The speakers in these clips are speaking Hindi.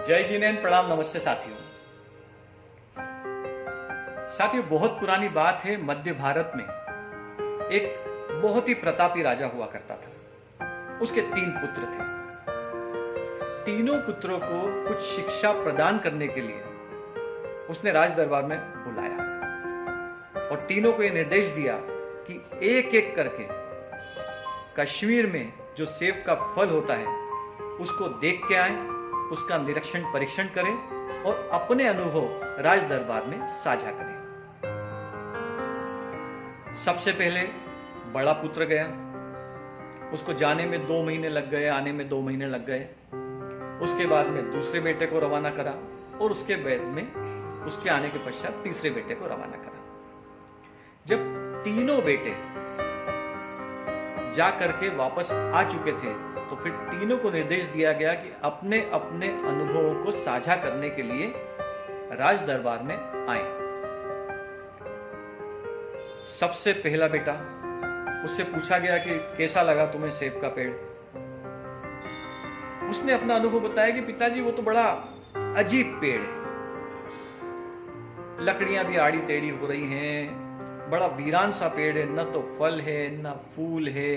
जय जिनेन्द्र, प्रणाम, नमस्ते साथियों। बहुत पुरानी बात है। मध्य भारत में एक बहुत ही प्रतापी राजा हुआ करता था। उसके 3 पुत्र थे। तीनों पुत्रों को कुछ शिक्षा प्रदान करने के लिए उसने राज दरबार में बुलाया और तीनों को यह निर्देश दिया कि एक एक करके कश्मीर में जो सेब का फल होता है उसको देख के आए, उसका निरीक्षण परीक्षण करें और अपने अनुभव राज दरबार में साझा करें। सबसे पहले बड़ा पुत्र गया। उसको जाने में 2 महीने लग गए, आने में 2 महीने लग गए। उसके बाद में दूसरे बेटे को रवाना करा और उसके बाद में उसके आने के पश्चात तीसरे बेटे को रवाना करा। जब तीनों बेटे जा करके वापस आ चुके थे तो फिर तीनों को निर्देश दिया गया कि अपने अपने अनुभवों को साझा करने के लिए राज दरबार में आए। सबसे पहला बेटा, उससे पूछा गया कि कैसा लगा तुम्हें सेब का पेड़। उसने अपना अनुभव बताया कि पिताजी वो तो बड़ा अजीब पेड़ है, लकड़ियां भी आड़ी टेढ़ी हो रही हैं, बड़ा वीरान सा पेड़ है, न तो फल है, न फूल है,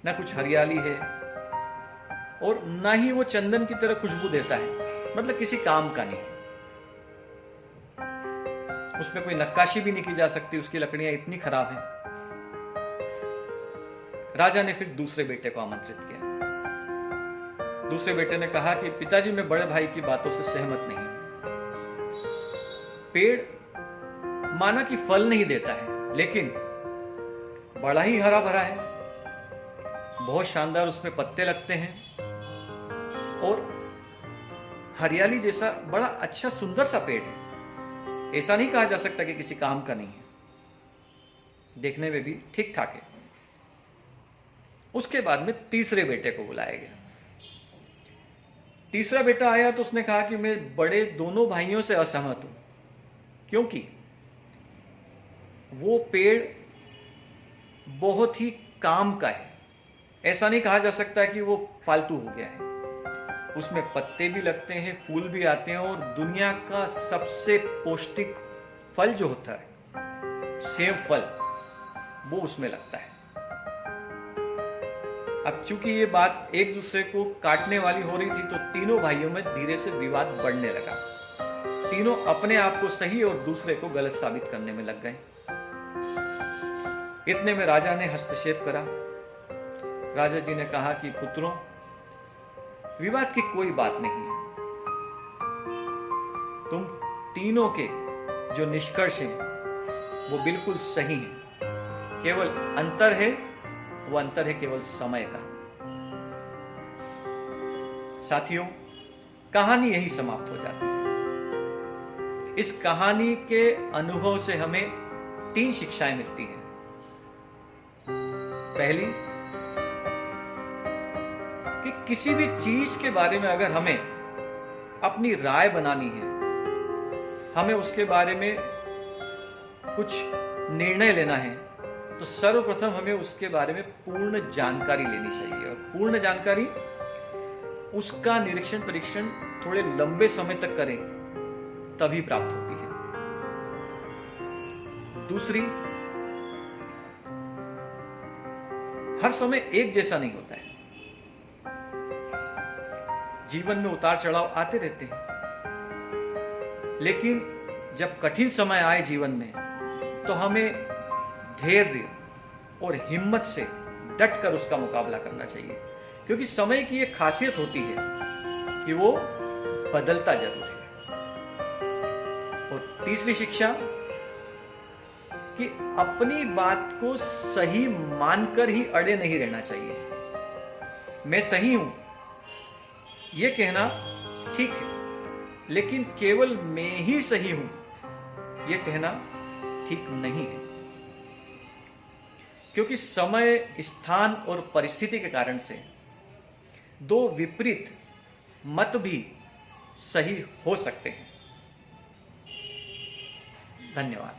न कुछ हरियाली है और ना ही वो चंदन की तरह खुशबू देता है, मतलब किसी काम का नहीं। उसमें कोई नक्काशी भी नहीं की जा सकती, उसकी लकड़ियां इतनी खराब हैं। राजा ने फिर दूसरे बेटे को आमंत्रित किया। दूसरे बेटे ने कहा कि पिताजी मैं बड़े भाई की बातों से सहमत नहीं। पेड़ माना कि फल नहीं देता है लेकिन बड़ा ही हरा भरा है, बहुत शानदार उसमें पत्ते लगते हैं और हरियाली जैसा बड़ा अच्छा सुंदर सा पेड़ है। ऐसा नहीं कहा जा सकता कि किसी काम का नहीं है, देखने में भी ठीक ठाक है। उसके बाद में तीसरे बेटे को बुलाया गया। तीसरा बेटा आया तो उसने कहा कि मैं बड़े दोनों भाइयों से असहमत हूं, क्योंकि वो पेड़ बहुत ही काम का है। ऐसा नहीं कहा जा सकता कि वो फालतू हो गया है। उसमें पत्ते भी लगते हैं, फूल भी आते हैं और दुनिया का सबसे पौष्टिक फल जो होता है सेब फल, वो उसमें लगता है। अब चूंकि ये बात एक दूसरे को काटने वाली हो रही थी तो तीनों भाइयों में धीरे से विवाद बढ़ने लगा। तीनों अपने आप को सही और दूसरे को गलत साबित करने में लग गए। इतने में राजा ने हस्तक्षेप करा। राजा जी ने कहा कि पुत्रों, विवाद की कोई बात नहीं है। तुम तीनों के जो निष्कर्ष हैं वो बिल्कुल सही हैं। केवल अंतर है, वो अंतर है केवल समय का। साथियों, कहानी यही समाप्त हो जाती है। इस कहानी के अनुभव से हमें 3 शिक्षाएं मिलती हैं। पहली कि किसी भी चीज के बारे में अगर हमें अपनी राय बनानी है, हमें उसके बारे में कुछ निर्णय लेना है, तो सर्वप्रथम हमें उसके बारे में पूर्ण जानकारी लेनी चाहिए। और पूर्ण जानकारी उसका निरीक्षण परीक्षण थोड़े लंबे समय तक करें तभी प्राप्त होती है। दूसरी, हर समय एक जैसा नहीं होता है। जीवन में उतार चढ़ाव आते रहते हैं, लेकिन जब कठिन समय आए जीवन में तो हमें धैर्य और हिम्मत से डट कर उसका मुकाबला करना चाहिए, क्योंकि समय की एक खासियत होती है कि वो बदलता जरूर है। और तीसरी शिक्षा कि अपनी बात को सही मानकर ही अड़े नहीं रहना चाहिए। मैं सही हूं ये कहना ठीक है, लेकिन केवल मैं ही सही हूं ये कहना ठीक नहीं है, क्योंकि समय, स्थान और परिस्थिति के कारण से 2 विपरीत मत भी सही हो सकते हैं। धन्यवाद।